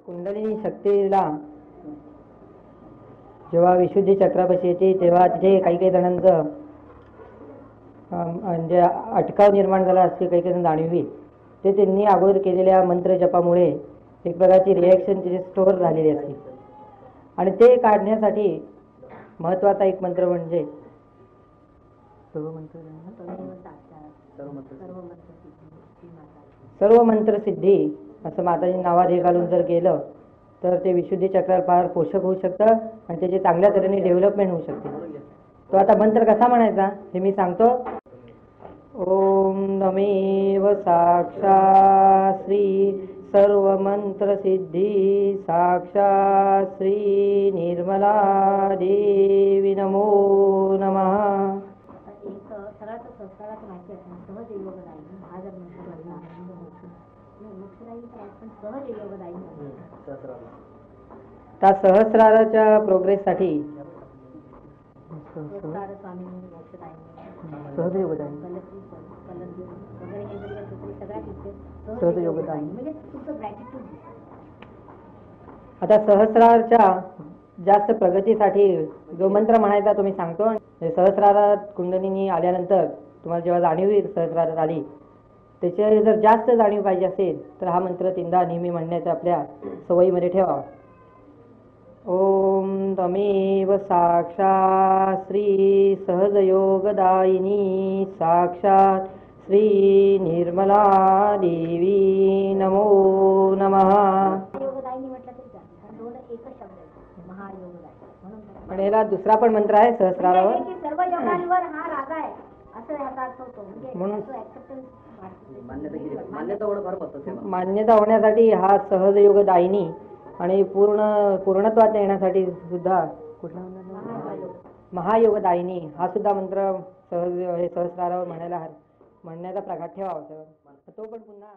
कुंडलिनी शक्तीला जेव्हा विशुद्धी चक्रापाशी येते तेव्हा तिथे काही काही जणांचं म्हणजे अटकाव निर्माण झाला असते, काही काही जण जाणीवी ते त्यांनी अगोदर केलेल्या मंत्र जपामुळे एक प्रकारची रिॲक्शन तिथे स्टोअर झालेली असते आणि ते काढण्यासाठी महत्त्वाचा एक मंत्र म्हणजे सर्व मंत्र सिद्धी असं माताजी नावात घालून जर गेलं तर ते विशुद्धी चक्राला फार पोषक होऊ शकतं आणि त्याची चांगल्या तऱ्हेने डेव्हलपमेंट होऊ शकते. तो आता मंत्र कसा म्हणायचा हे मी सांगतो. ओम नमेव साक्षात् श्री सर्व मंत्र सिद्धी साक्षात् श्री निर्मला देवी नमो नमः. त्या सहस्राराच्या प्रोग्रेससाठी आता सहस्रारच्या जास्त प्रगतीसाठी जो मंत्र म्हणायचा तो मी सांगतो. सहस्रारात कुंडलिनी आल्यानंतर तुम्हाला जेव्हा जाणीव येईल सहस्रारात आली त्याच्या जर जास्त जाणीव पाहिजे असेल तर हा मंत्र 3दा नेहमी म्हणण्याचा आपल्या सवयीमध्ये ठेवा. ओम तमेव साक्षात् श्री सहजयोगदायिनी साक्षात् श्री निर्मला देवी नमो नमः. आणि याला दुसरा पण मंत्र आहे सहस्रारावर म्हणून मान्यता होण्यासाठी हा सहजयोगदायिनी आणि पूर्णत्वात येण्यासाठी सुद्धा कुठला महायोगदायिनी हा सुद्धा मंत्र सहस्रारावर म्हणण्याचा प्रघात ठेवावा. तो पण पुन्हा